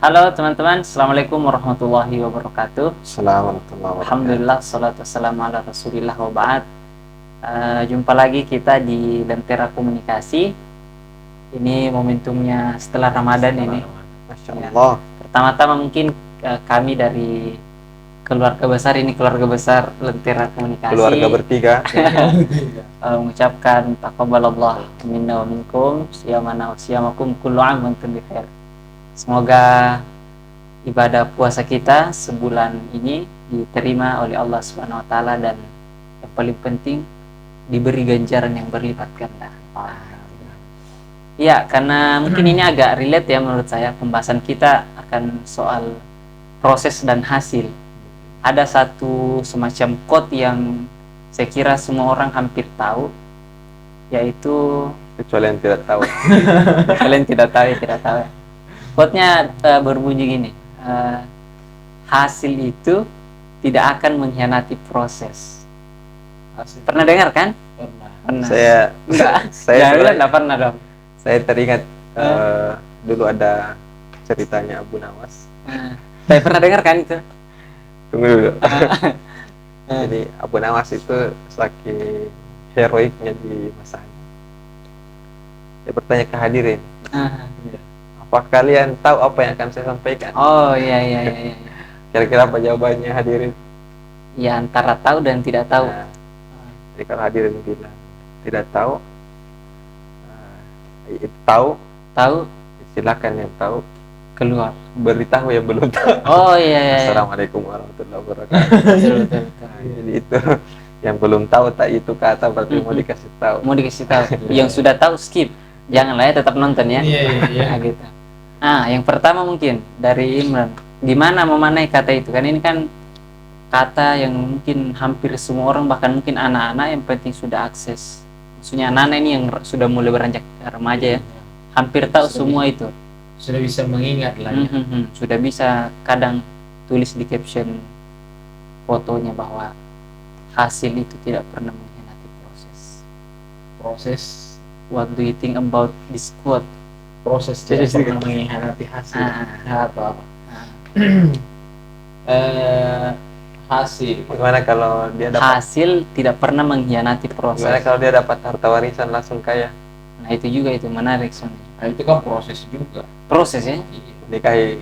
Halo teman-teman, Assalamualaikum warahmatullahi wabarakatuh. Assalamualaikum. Alhamdulillah, salatu wassalamu ala rasulillah wa ba'd. Jumpa lagi kita di Lentera Komunikasi. Ini momentumnya setelah Ramadan ini. Masya Ya. Allah. Pertama-tama mungkin kami dari keluarga besar ini, keluarga besar Lentera Komunikasi. Keluarga bertiga. Mengucapkan taqabbalallah minna wa minkum, siyamana wa siyamakum kullu 'am wa antum bikhair. Semoga ibadah puasa kita sebulan ini diterima oleh Allah Subhanahu wa taala dan yang paling penting diberi ganjaran yang berlipat ganda. Ya, karena mungkin ini agak relate ya menurut saya, pembahasan kita akan soal proses dan hasil. Ada satu semacam quote yang saya kira semua orang hampir tahu, yaitu Kecuali yang tidak tahu. kalian tidak tahu ya, tidak tahu ya. Quote-nya berbunyi gini, hasil itu tidak akan mengkhianati proses. Pernah dengar kan? Pernah. Saya Enggak pernah dong. saya teringat dulu ada ceritanya Abu Nawas. Saya pernah dengar kan itu? Tunggu dulu. Jadi Abu Nawas itu saking heroiknya di masanya. Dia bertanya ke hadirin, apa kalian tahu apa yang akan saya sampaikan? Oh iya. Kira-kira apa jawabannya hadirin? Ya antara tahu dan tidak tahu. Nah, jadi kalau hadirin bilang tidak tahu, tahu, silakan yang tahu Keluar. beritahu yang belum tahu. Oh iya. Assalamualaikum warahmatullahi wabarakatuh. Betul. Jadi itu yang belum tahu tak itu kata berarti mau dikasih tahu. Mau dikasih tahu. Yang sudah tahu skip. Janganlah ya, tetap nonton ya. Iya. Nah, gitu. Yang pertama mungkin dari Imran. Gimana memanai kata itu? Kan ini kan kata yang mungkin hampir semua orang, bahkan mungkin anak-anak yang penting sudah akses. Maksudnya anak-anak ini yang sudah mulai beranjak remaja ya, hampir tahu semua itu. Sudah bisa mengingat lah ya. Sudah bisa kadang tulis di caption fotonya bahwa hasil itu tidak pernah mengkhianati proses. What do you think about this quote? Proses tidak pernah mengkhianati hasil. Atau apa? Hasil. Gimana kalau dia dapat Hasil tidak pernah mengkhianati proses. gimana kalau dia dapat harta warisan langsung kaya? Nah itu juga itu menarik sebenarnya. Nah, itu kan proses juga. Proses ya? Nikahi.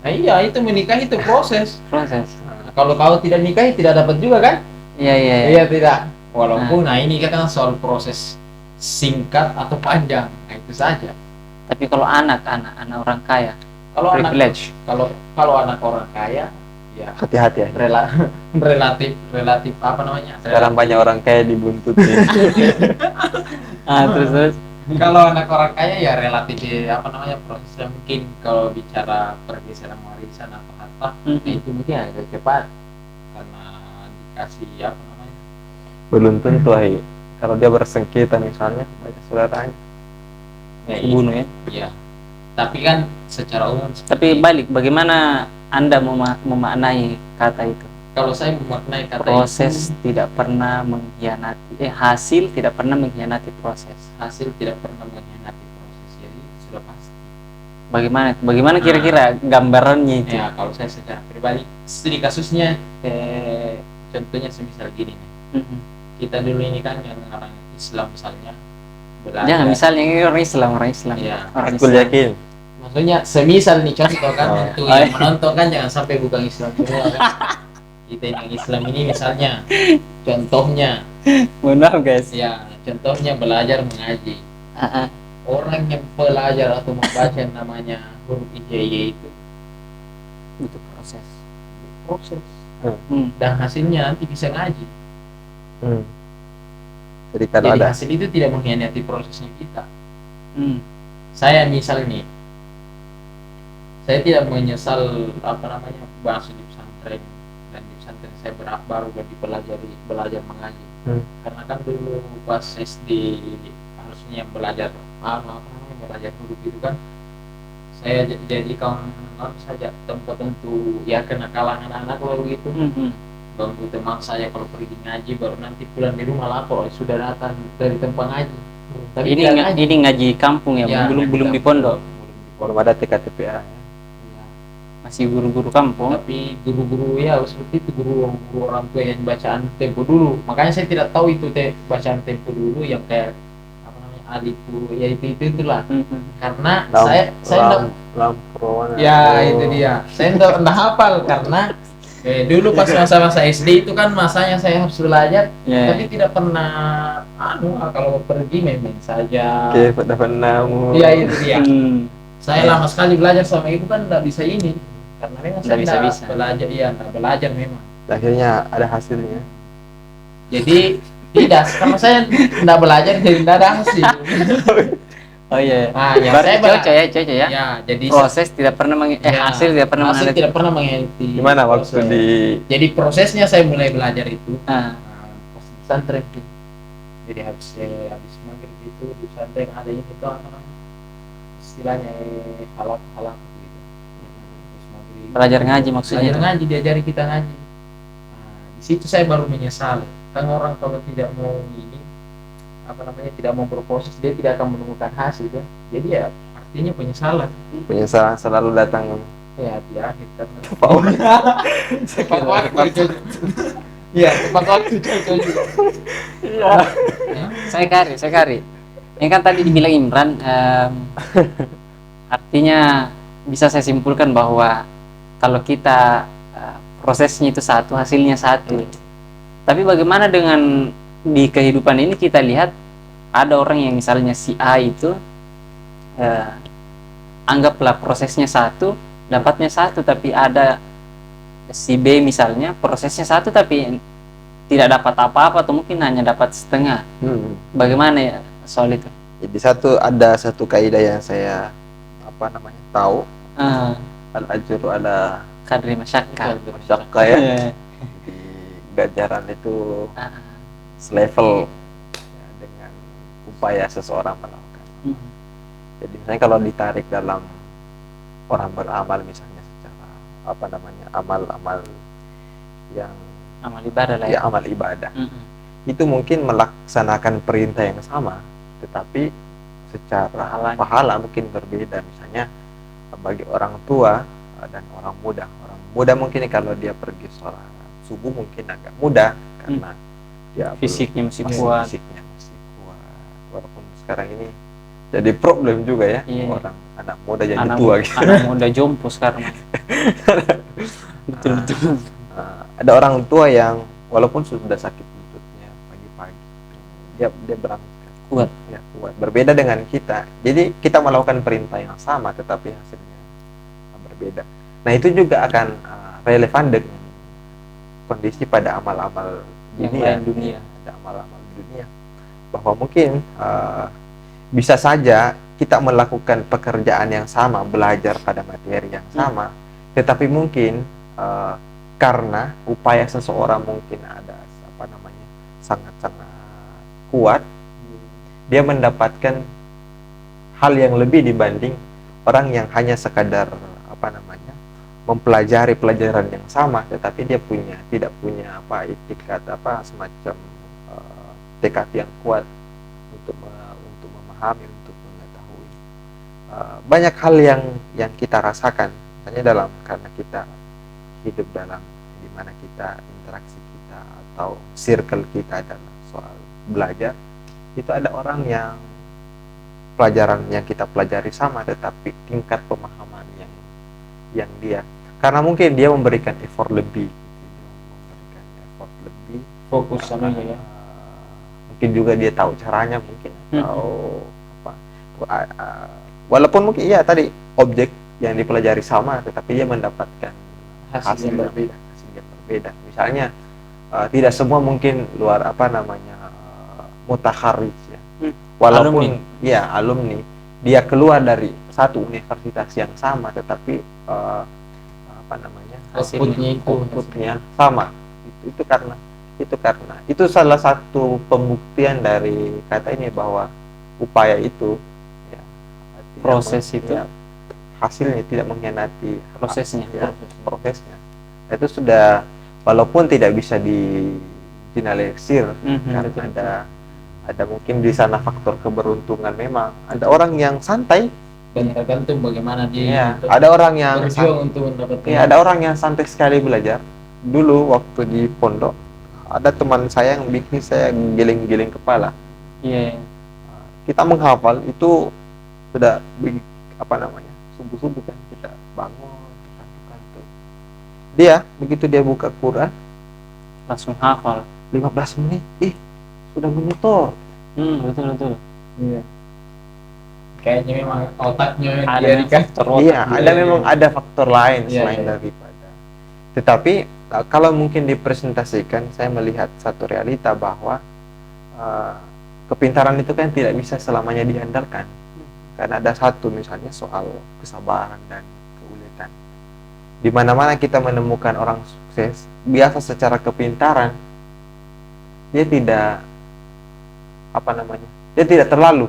Nah, iya, itu menikah itu proses. Proses. Nah, kalau kau tidak nikahi tidak dapat juga kan? Iya. Iya tidak. Walaupun nah ini kan soal proses singkat atau panjang. Nah, itu saja. Tapi kalau anak orang kaya, Kalau privilege. kalau anak orang kaya ya Hati-hati ya. relatif apa namanya? Sekarang banyak orang kaya dibuntutin. Terus. Kalau anak orang kaya ya relatif apa namanya prosesnya mungkin kalau bicara pergeseran warisan atau harta itu mungkin agak cepat karena dikasih apa namanya Belum tentu kalau dia bersengketa misalnya banyak saudaranya. ya, Bunuh ya. iya. Tapi kan secara umum Tapi balik, bagaimana Anda memaknai kata itu? kalau saya memaknai kata Proses itu tidak pernah mengkhianati, hasil tidak pernah mengkhianati proses. hasil tidak pernah mengkhianati proses jadi sudah pasti. Bagaimana kira-kira gambarannya itu? Ya kalau saya secara pribadi studi kasusnya contohnya semisal gini nih. Kita dulu ini kan yang orang Islam misalnya belajar. Jangan misalnya ini orang Islam. Iya. Orang Aku Islam. yakin. Maksudnya semisal nih contoh kan Oh. untuk yang menonton kan jangan sampai bukan Islam semua kan. Kita yang Islam ini misalnya contohnya Benar guys. ya contohnya belajar mengaji. Orang yang belajar atau membaca yang namanya huruf hijaiyah itu Itu proses. dan hasilnya nanti bisa ngaji. Jadi kalau Jadi ada hasil itu tidak mengkhianati prosesnya kita. Hmm. Saya misal nih, saya tidak menyesal apa namanya bahasa di pesantren dan di pesantren saya baru belajar mengaji. Karena kan dulu pas SD harusnya belajar apa namanya belajar huruf itu kan saya jadikan apa saja tempat untuk ya kenakalan anak-anak lalu gitu. Bangku teman saya kalau pergi ngaji baru nanti pulang di rumah lapor sudah datang dari tempat ngaji. Tapi Ini ngaji kampung ya, belum di pondok. belum ada TKTPA. masih guru-guru kampung. Tapi guru-guru ya seperti itu, guru orang tua yang bacaan tempo dulu. Makanya saya tidak tahu itu bacaan tempo dulu yang kayak apa namanya alifu ya itulah. Karena saya enggak Lampro. ya itu dia. Saya enggak hafal karena dulu pas masa-masa SD itu kan masanya saya harus belajar, tapi tidak pernah kalau pergi main-main saja. Oke, pada penamu. Iya itu dia. Saya lama sekali belajar sama ibu kan enggak bisa ini. Karena memang saya bisa belajar, enggak belajar memang. Akhirnya ada hasilnya. Jadi tidak, karena saya enggak belajar jadi enggak ada hasil. Oh iya. Nah, ya saya cocok ya. Ya, jadi proses tidak pernah hasil tidak pernah hasil tidak pernah mengikuti. Gimana waktu Jadi prosesnya saya mulai belajar itu. Pas di pesantren itu. Jadi habis maghrib itu di pesantren ada ini tuh istilahnya halak gitu. Terus maghrib. Belajar ngaji maksudnya. Belajar ngaji, diajari kita ngaji. Di situ saya baru menyesal. Kan orang kalau tidak mau ini tidak mau berproses, dia tidak akan menemukan hasil kan. Jadi ya artinya penyesalan selalu datang ya di akhir kan. Tepat waktu. Iya, tepat waktu cocok juga. Iya. Saya kari. Ini kan tadi dibilang Imran, artinya bisa saya simpulkan bahwa kalau kita prosesnya itu satu, hasilnya satu. Tapi bagaimana dengan di kehidupan ini kita lihat ada orang yang misalnya si A itu anggaplah prosesnya satu, dapatnya satu, tapi ada si B misalnya prosesnya satu tapi tidak dapat apa-apa atau mungkin hanya dapat setengah. Bagaimana ya soal itu? Jadi ada satu kaidah yang saya tahu. Al-ajru ala kadri masyakka ya. Di ganjaran itu selevel ya, dengan upaya seseorang melakukan. Jadi misalnya kalau ditarik dalam orang beramal misalnya secara amal yang amal ibadah lah ya. Amal ibadah. Itu mungkin melaksanakan perintah yang sama, tetapi secara pahala mungkin berbeda. Misalnya bagi orang tua dan orang muda mungkin kalau dia pergi sholat subuh mungkin agak mudah karena ya fisiknya masih kuat. Walaupun sekarang ini jadi problem juga ya. Orang anak muda jadi tua gitu. Anak muda jompo sekarang. Betul. Ada orang tua yang walaupun sudah sakit lututnya pagi-pagi dia berangkat kuat. Berbeda dengan kita. Jadi kita melakukan perintah yang sama tetapi hasilnya berbeda. Nah, itu juga akan relevan dengan kondisi pada amal-amal dunia. Ada amal-amal dunia bahwa mungkin bisa saja kita melakukan pekerjaan yang sama, belajar pada materi yang sama, tetapi mungkin karena upaya seseorang mungkin ada sangat-sangat kuat, dia mendapatkan hal yang lebih dibanding orang yang hanya sekadar mempelajari pelajaran yang sama, tetapi dia tidak punya itikat semacam tekad yang kuat untuk memahami, untuk mengetahui banyak hal yang kita rasakan hanya karena kita hidup dalam di mana kita interaksi kita atau circle kita dalam soal belajar. Itu ada orang yang pelajaran yang kita pelajari sama, tetapi tingkat pemahaman yang dia, karena mungkin dia memberikan effort lebih, fokus sama ya. Mungkin juga dia tahu caranya mungkin atau walaupun mungkin tadi objek yang dipelajari sama, tetapi dia mendapatkan hasil yang berbeda. Misalnya tidak semua mungkin luar mutakharij ya. Walaupun alumni dia keluar dari satu universitas yang sama, tetapi outputnya sama. Itu salah satu pembuktian dari kata ini bahwa upaya itu proses itu hasilnya tidak mengkhianati prosesnya. Itu sudah, walaupun tidak bisa digeneralisir karena ada mungkin di sana faktor keberuntungan. Memang ada orang yang santai dan tergantung bagaimana dia Iya, untuk ada orang yang berjuang untuk mendapatkan. iya, ada orang yang santai sekali belajar. Dulu waktu di pondok ada teman saya yang bikin saya geleng-geleng kepala. Iya. Kita menghafal itu sudah subuh-subuh kan kita bangun kantuk-kantuk. Dia begitu dia buka Quran Langsung hafal. 15 menit, sudah menyetor. Betul betul. Iya. Kayaknya memang otaknya yang Ada dia dikasih. faktor otak. Iya, ada memang ada faktor lain Iya, selain iya. daripada. Tetapi kalau mungkin dipresentasikan, saya melihat satu realita bahwa kepintaran itu kan tidak bisa selamanya diandalkan. Karena ada satu misalnya soal kesabaran dan keuletan. Di mana-mana kita menemukan orang sukses, biasa secara kepintaran dia tidak dia tidak terlalu.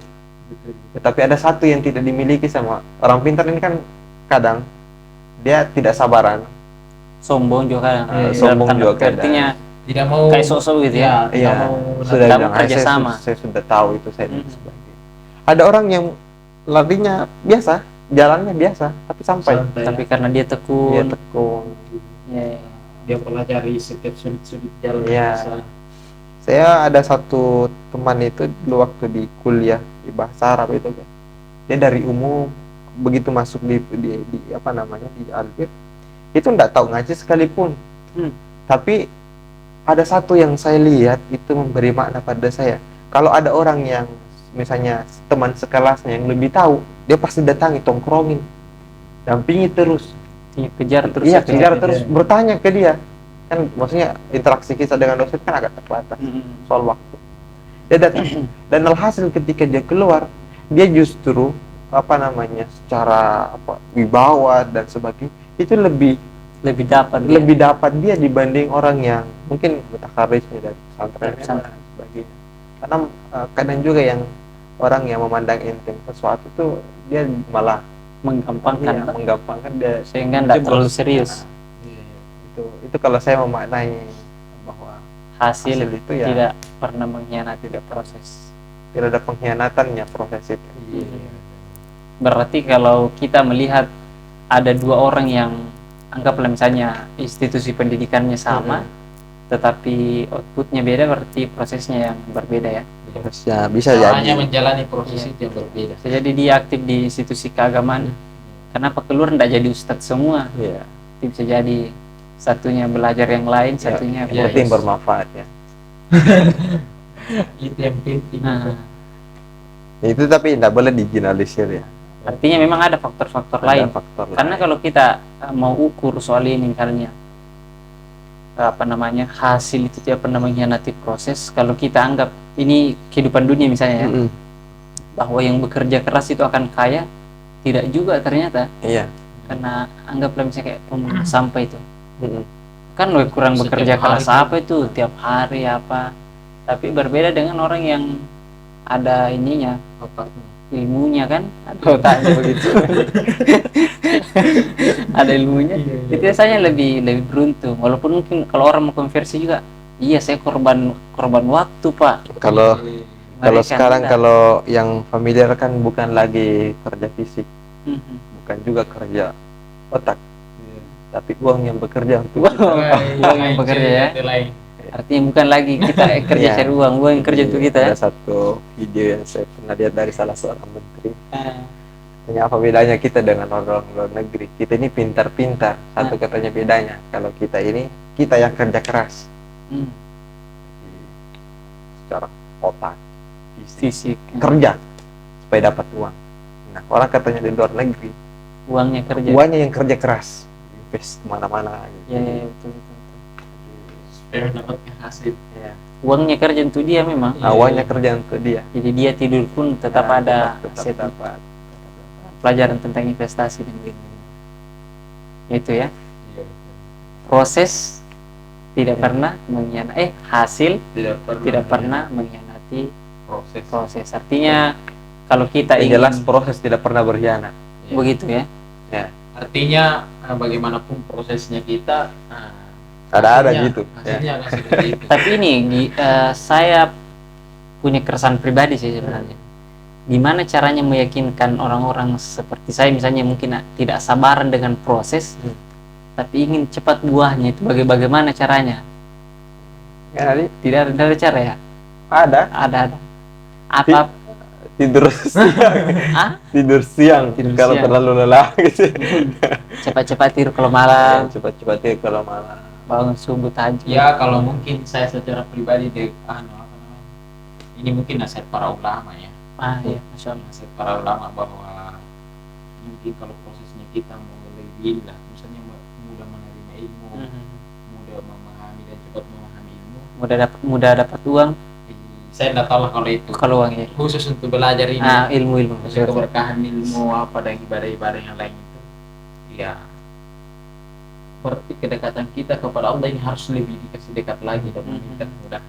Tetapi ada satu yang tidak dimiliki sama orang pintar ini kan kadang dia tidak sabaran, Sombong juga. sombong Dalam tanda juga petik artinya Tidak mau kayak sosok gitu ya. Tidak Iya, mau sudah Kamu bilang, kerja saya, sama." saya sudah tahu itu saya dan Mhm. sebagainya. Ada orang yang larinya biasa, jalannya biasa, tapi sampai. santai. Tapi karena dia Dia tekun. tekun. Iya. Dia pelajari setiap sudut-sudut jalan Iya. bisa. Saya ada satu teman itu dulu waktu di kuliah di bahasa Arab itu kan. Dia dari umum begitu masuk di Albir itu enggak tahu ngaji sekalipun. Tapi ada satu yang saya lihat itu memberi makna pada saya. Kalau ada orang yang misalnya teman sekelasnya yang lebih tahu, dia pasti datangi, tongkrongin, dampingi terus. Kejar terus. Iya, ya, kejar terus, bertanya ke dia. Kan maksudnya interaksi kita dengan dosen kan agak terbatas soal waktu. Dia datang dan alhasil ketika dia keluar, dia justru secara wibawa dan sebagainya itu lebih dapat dia dibanding orang yang mungkin mutakarrisnya dari pesantren dan sebagainya. Karena kadang juga yang orang yang memandang enteng sesuatu itu dia malah menggampangkan dia sehingga tidak terlalu serius. Itu kalau saya memaknai bahwa Hasil itu ya tidak pernah mengkhianati proses. tidak ada pengkhianatannya proses itu. Berarti kalau kita melihat ada dua orang yang anggaplah misalnya institusi pendidikannya sama, tetapi outputnya beda, berarti prosesnya yang berbeda ya. Ya, bisa Caranya jadi. menjalani proses itu yang berbeda. Bisa jadi dia aktif di institusi keagamaan, kenapa keluar tidak jadi ustadz semua? Iya. Itu bisa jadi satunya belajar yang lain, satunya Seperti yang bermanfaat ya. Itu yang penting. Nah, Itu tapi tidak boleh digeneralisir ya. artinya memang ada faktor-faktor Ada lain. faktor Karena lain. kalau kita mau ukur soal ini misalnya hasil itu tidak pernah mengkhianati proses, kalau kita anggap ini kehidupan dunia misalnya ya, bahwa yang bekerja keras itu akan kaya, tidak juga ternyata. Iya. Karena anggaplah misalnya kayak pemungut sampah itu, Mm-mm. kan lebih kurang Setiap bekerja hari keras itu. apa itu tiap hari apa, tapi berbeda dengan orang yang ada ininya, ilmunya kan, ada otaknya begitu. Ada ilmunya, itu biasanya lebih beruntung. Walaupun mungkin kalau orang mau konversi juga, iya saya korban waktu Pak. Kalau Mereka sekarang tidak. kalau yang familiar kan bukan lagi kerja fisik, Mhm. bukan juga kerja otak, tapi uang yang bekerja untuk Uang yang bekerja ya. Artinya bukan lagi kita kerja Iya. cari uang yang kerja untuk kita ya. Ada satu video yang saya pernah lihat dari salah seorang menteri. Tanya apa bedanya kita dengan orang luar negeri? Kita ini pintar-pintar. Satu katanya bedanya. Kalau kita ini, kita yang kerja keras. Hmm. Secara otak, Fisik. kerja supaya dapat uang. Nah, orang katanya di luar negeri, Uangnya kerja. uangnya yang kerja keras, invest kemana-mana. Gitu. Ya, betul. Supaya mendapatkan hasil. Ya. Uangnya kerja untuk dia memang. Nah, uangnya kerja untuk dia. Jadi dia tidur pun tetap Nah, ada tetap aset, dapat. pelajaran tentang investasi dan gitu. Itu ya. Proses tidak pernah mengkhianati hasil tidak pernah mengkhianati proses. Artinya kalau kita Yang ingin jelas proses tidak pernah berkhianat. begitu ya. Artinya bagaimanapun prosesnya kita, Ada hasilnya- gitu. Ya. Hasilnya akan seperti itu. Tapi ini saya punya keresahan pribadi sih sebenarnya. gimana caranya meyakinkan orang-orang seperti saya misalnya mungkin tidak sabaran dengan proses, tapi ingin cepat buahnya itu bagaimana caranya? Ya, tadi Tidak ada cara ya? ada Apa? tidur siang. Ah? Tidur siang Tidur kalau siang. terlalu lelah gitu. Cepat-cepat tidur kalau malam, Cepat-cepat tidur kalau malam. bangun subuh tahajud. Ya kalau mungkin saya secara pribadi apa namanya, ini mungkin nasihat para ulama ya. Iya, masya Allah. Nasihat para ulama bahwa mungkin kalau prosesnya kita mau lebih lah, misalnya mudah menerima ilmu, mudah memahami dan cepat memahami ilmu, Mudah dapat uang, saya tidak tahu lah kalau itu kalau uang ya. khusus untuk belajar ini, Ilmu. khusus keberkahan ilmu apa dan ibadah-ibadah yang lain itu, ya berarti kedekatan kita kepada Allah ini harus lebih dikasih dekat lagi dan meningkat mudah.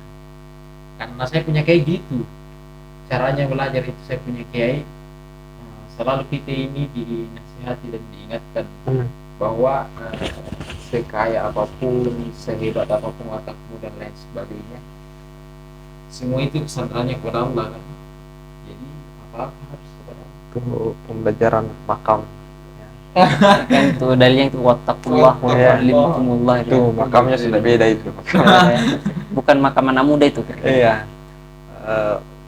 Karena saya punya kayak gitu caranya belajar itu, saya punya kiai selalu kita ini dinasihati dan diingatkan bahwa sekaya apapun, sehebat apapun otakmu dan lain sebagainya, semua itu kesandarannya kepada Allah kan. Jadi apa-apa harus kepada Allah. Itu pembelajaran makam. Kan itu dalilnya itu wattaqullah wa yu'allimukumullah. Itu makamnya sudah beda itu. Bukan makam anak muda itu. Iya.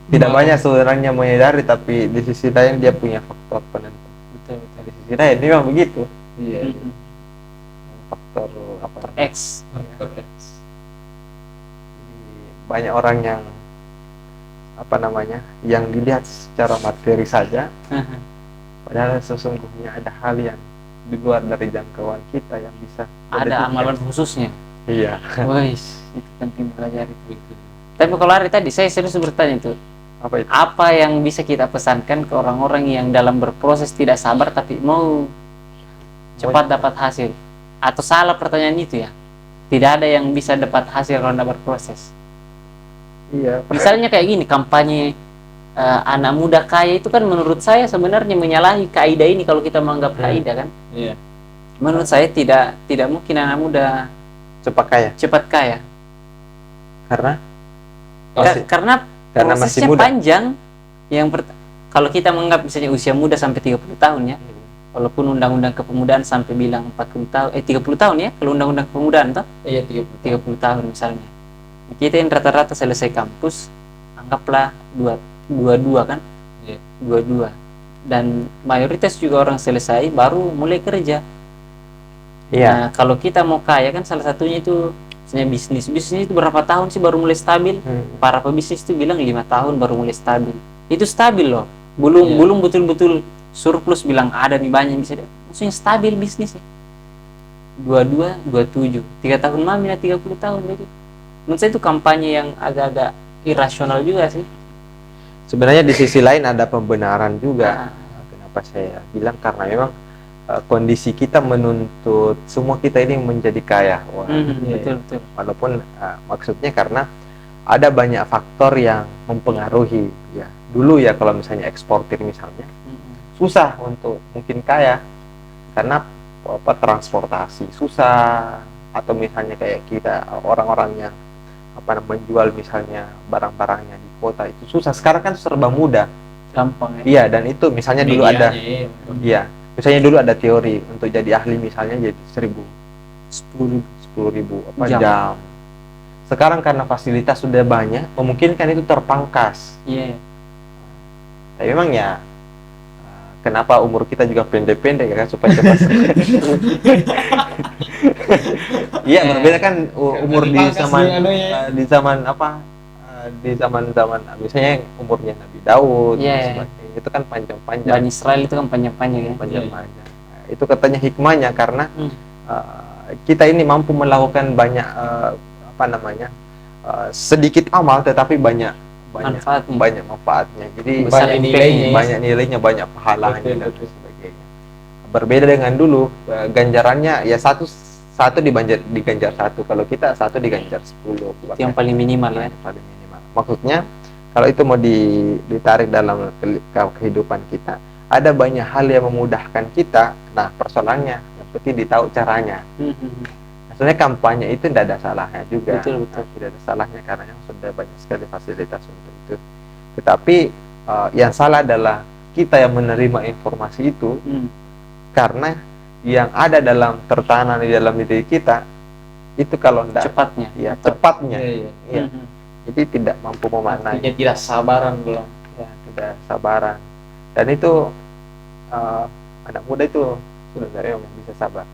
Tidak banyak sebenarnya menyadari, tapi di sisi lain dia punya faktor penentu. Betul. Di sisi lain memang begitu. Iya. Faktor apa? X. Banyak orang yang apa namanya, yang dilihat secara materi saja, padahal sesungguhnya ada hal yang di luar dari jangkauan kita yang bisa Ada amalan khususnya. Iya. Wais, itu penting belajar itu. Tapi kalau hari tadi saya serius bertanya itu, Apa itu? apa yang bisa kita pesankan ke orang-orang yang dalam berproses tidak sabar tapi mau cepat dapat hasil? Atau salah pertanyaan itu ya? Tidak ada yang bisa dapat hasil kalau tidak berproses. Iya. Misalnya kayak gini, kampanye anak muda kaya itu kan menurut saya sebenarnya menyalahi kaidah ini kalau kita menganggap kaidah kan. Iya. Menurut saya tidak mungkin anak muda cepat kaya. Karena Karena masih prosesnya muda. panjang. Kalau kita menganggap misalnya usia muda sampai 30 tahun ya. Walaupun undang-undang kepemudaan sampai bilang 40 tahun, 30 tahun ya, kalau undang-undang kepemudaan toh. Iya 30 tahun misalnya. Kita yang rata-rata selesai kampus, anggaplah 22 kan? Iya. 22. Dan mayoritas juga orang selesai baru mulai kerja. Iya. Nah, kalau kita mau kaya kan salah satunya itu misalnya bisnis itu berapa tahun sih baru mulai stabil? Para pebisnis itu bilang 5 tahun baru mulai stabil. Itu stabil loh. Belum betul-betul surplus bilang ada nih banyak bisa. Maksudnya stabil bisnisnya. 22, 27, 3 tahun mami 30 tahun gitu. Menurut saya itu kampanye yang agak-agak irasional juga sih. Sebenarnya di sisi lain ada pembenaran juga. Kenapa saya bilang, karena memang kondisi kita menuntut semua kita ini menjadi kaya. Betul. Walaupun maksudnya karena ada banyak faktor yang mempengaruhi ya. Dulu ya kalau misalnya eksportir misalnya susah untuk mungkin kaya karena transportasi susah, atau misalnya kayak kita orang-orang yang menjual misalnya barang-barangnya di kota itu susah. Sekarang kan serba mudah, gampang ya. Iya, dan itu misalnya dulu ada misalnya dulu ada teori untuk jadi ahli misalnya jadi 10.000 jam. Sekarang karena fasilitas sudah banyak, memungkinkan itu terpangkas. Iya. Tapi memang ya kenapa umur kita juga pendek-pendek ya kan, supaya cepat. Iya, berbeda kan umur di zaman misalnya umurnya Nabi Daud, itu kan panjang-panjang. Bani Israel itu kan panjang-panjang ya. Panjang-panjang. Itu katanya hikmahnya karena kita ini mampu melakukan banyak sedikit amal tetapi banyak manfaatnya. Jadi banyak nilainya, banyak pahalanya dan sebagainya. Berbeda dengan dulu, ganjarannya ya satu diganjar satu, kalau kita satu diganjar 10. Yang paling minimal ya. Paling minimal. Maksudnya kalau itu mau ditarik dalam kehidupan kita, ada banyak hal yang memudahkan kita. Nah, persoalannya yang penting ditahu caranya. Maksudnya kampanye itu tidak ada salahnya juga. Betul. Tidak ada salahnya karena yang sudah banyak sekali fasilitas untuk itu. Tetapi yang salah adalah kita yang menerima informasi itu, karena yang ada dalam tertanam di dalam diri kita itu kalau tidak cepatnya. ya cepatnya, Iya. ya. Jadi tidak mampu memanai, Artinya tidak sabaran belum. ya, tidak sabaran. Dan itu anak muda itu sebenarnya yang bisa sabar.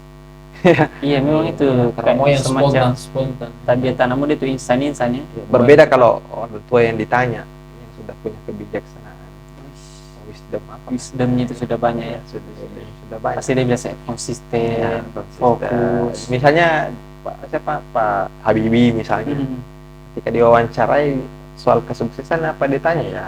Iya, memang itu Karena mau yang semacam spontan. tabiat anak muda itu insan-insan ya. Berbeda kalau orang tua yang ditanya, yang sudah punya kebijaksanaan, wisdom apa? Wisdomnya itu sudah banyak ya. Sudah banyak. Pasti dia biasa konsisten, Ya, fokus. Misalnya Pak Habibie misalnya, ketika diwawancarai soal kesuksesan apa ditanya ya?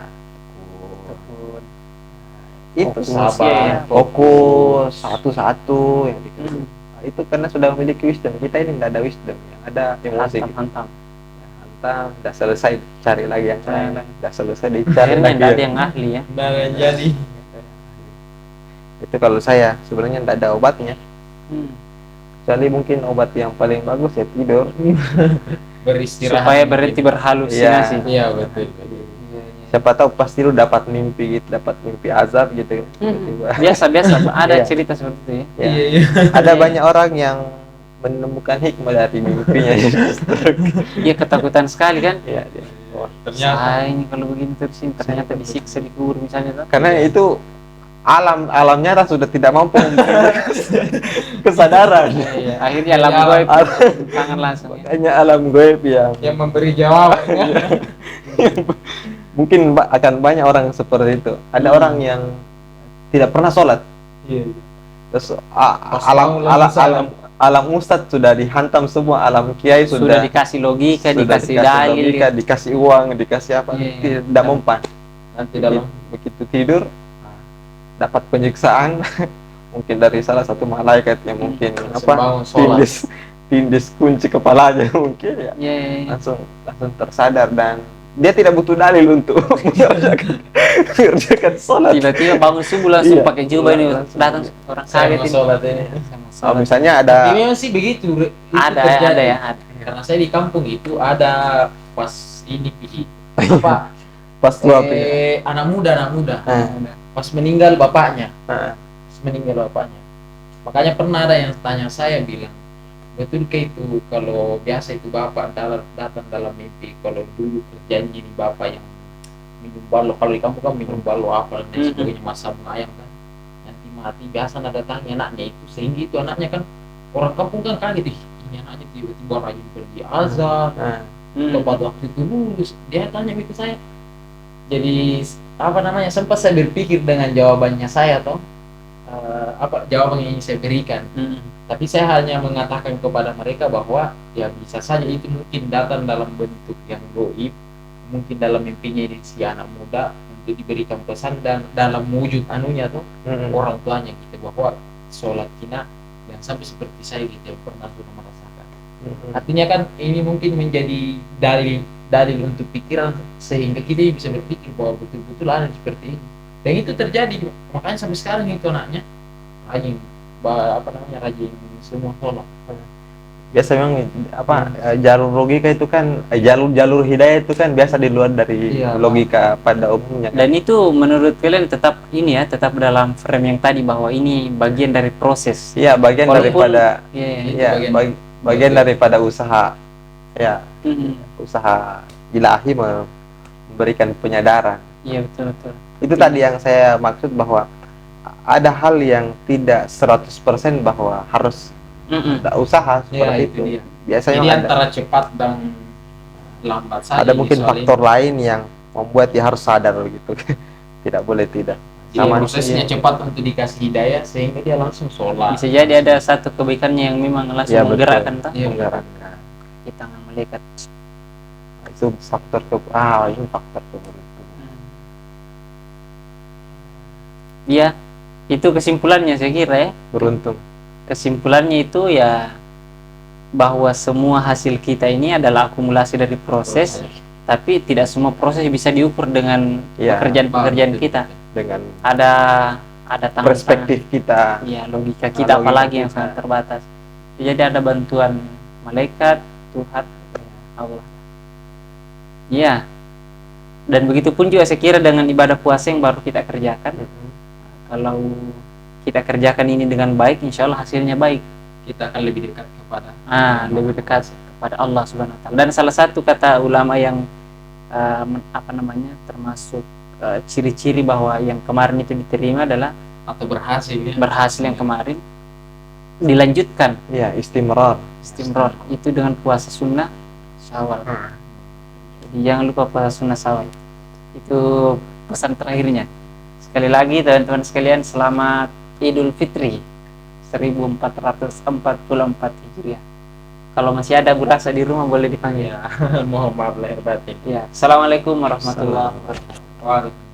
Itu Fokus, sabar, ya. fokus satu-satu yang dikasih. Nah, itu karena sudah memiliki wisdom. Kita ini tidak ada wisdom, yang ada emosi. Hantam. Hantam, udah selesai cari lagi yang lain, udah selesai dicari Akhirnya lagi. tidak ada yang ahli ya. Nah, jadi Itu kalau saya sebenarnya tidak ada obatnya. Kecuali mungkin obat yang paling bagus ya tidur. beristirahat. Supaya berhenti berhalusinasi. Iya, betul. Siapa tahu pasti lu dapat mimpi gitu, dapat mimpi azab gitu. Tiba-tiba. Biasa ada Iya. cerita seperti itu ya. Ya. Iya. Ada banyak orang yang menemukan hikmah dari mimpinya. Dia ketakutan sekali kan. Ya, Wah, ternyata Saya ini kalau begini terus ini ternyata disiksa di kubur misalnya. karena itu alam nyata sudah tidak mampu memberikan kesadaran. Iya. Akhirnya alam Iya, goib tangan langsung ya. Makanya alam goib yang memberi jawaban. mungkin akan banyak orang seperti itu. Ada orang yang tidak pernah sholat. Iya. Terus mau langsung alam ustadz sudah dihantam semua, alam kiai Sudah dikasih logika, sudah dikasih dalil. logika, dikasih uang, dikasih apa, Iya. tidak mempan. Nanti dalam Begitu tidur dapat penyiksaan mungkin dari salah satu malaikat yang mungkin bangun sholat. tindis kunci kepalanya mungkin ya. Iya. langsung tersadar dan dia tidak butuh dalil untuk mengerjakan sholat. Tiba-tiba bangun subuh langsung Iya. pakai jubah ini Langsung. datang orang saya kaget mau ini. sholat ini. Oh, misalnya ada Tapi memang sih begitu. Itu Ada terjadi. ya, ada. Karena saya di kampung itu ada pas ini apa? pas tua pilih. anak muda. Nah, Pas meninggal bapaknya. nah, Makanya pernah ada yang tanya saya bilang, betulkah itu kalau biasa itu bapak datang dalam mimpi, kalau dulu perjanji ini bapak yang minum balo, kalau di kampung kan minum balo apa dan sebagainya, masa ayam kan, nanti mati biasa ada datangnya anaknya itu, sehingga itu anaknya kan orang kampung kan kaget, ini anaknya tiba-tiba rajin pergi azan, nah. tepat waktu itu lulus. Dia tanya itu saya, jadi apa namanya, sempat saya berpikir dengan jawabannya saya toh, apa jawaban yang ingin saya berikan. Tapi saya hanya mengatakan kepada mereka bahwa ya bisa saja itu mungkin datang dalam bentuk yang goib, mungkin dalam mimpinya ini si anak muda untuk diberikan pesan, dan dalam wujud anunya tuh orang tuanya gitu, bahwa sholat kina dan sampai seperti saya gitu yang pernah sudah merasakan. Artinya kan ini mungkin menjadi dalil untuk pikiran, sehingga kita bisa berpikir bahwa betul-betul ada seperti ini, dan itu terjadi. Makanya sampai sekarang itu anaknya rajin rajin semua sholat. Biasa memang jalur logika itu kan jalur hidayah itu kan biasa di luar dari logika pada umumnya kan? Dan itu menurut kalian tetap ini ya, tetap dalam frame yang tadi bahwa ini bagian dari proses. Iya, bagian Walaupun- daripada Iya. bagian daripada usaha ya, usaha ilahi memberikan penyadaran. Iya, betul. Itu tadi yang saya maksud, bahwa ada hal yang tidak 100% bahwa harus ada usaha seperti itu itu. dia. Biasanya Jadi ada antara cepat dan lambat saja. mungkin soal faktor ini. lain yang membuat dia harus sadar gitu. Tidak boleh tidak. Jadi Sama prosesnya sih. cepat untuk dikasih hidayah sehingga dia langsung sholat. Bisa jadi ada satu kebaikannya yang memang langsung Ya, betul. menggerakkan tak? Iya. Menggerakkan. Di tangan malaikat. Itu faktor ini faktor keberuntungan. Iya, itu kesimpulannya saya kira ya. Beruntung. Kesimpulannya itu ya bahwa semua hasil kita ini adalah akumulasi dari proses, tapi tidak semua proses bisa diukur dengan Ya, pekerjaan-pekerjaan betul. kita. dengan Ada tangan-tangan, perspektif kita. ya logika kita Logika apalagi yang kita. sangat terbatas. Jadi ada bantuan malaikat, Tuhan, Allah. Iya. Dan begitu pun juga saya kira dengan ibadah puasa yang baru kita kerjakan. Kalau kita kerjakan ini dengan baik, insya Allah hasilnya baik. Kita akan lebih dekat kepada Lebih dekat kepada Allah Subhanahu Wa Taala. Dan salah satu kata ulama yang termasuk ciri-ciri bahwa yang kemarin itu diterima adalah atau berhasil ya. Berhasil yang kemarin dilanjutkan. Ya, istimrar itu dengan puasa sunnah Syawal. Jadi jangan lupa puasa sunnah Syawal. Itu pesan terakhirnya. Sekali lagi teman-teman sekalian, selamat Idul Fitri 1444 Hijriah. Kalau masih ada burasa di rumah boleh dipanggil. Mohon maaf lahir batin. Ya. Assalamualaikum warahmatullahi wabarakatuh. Waalaikumsalam.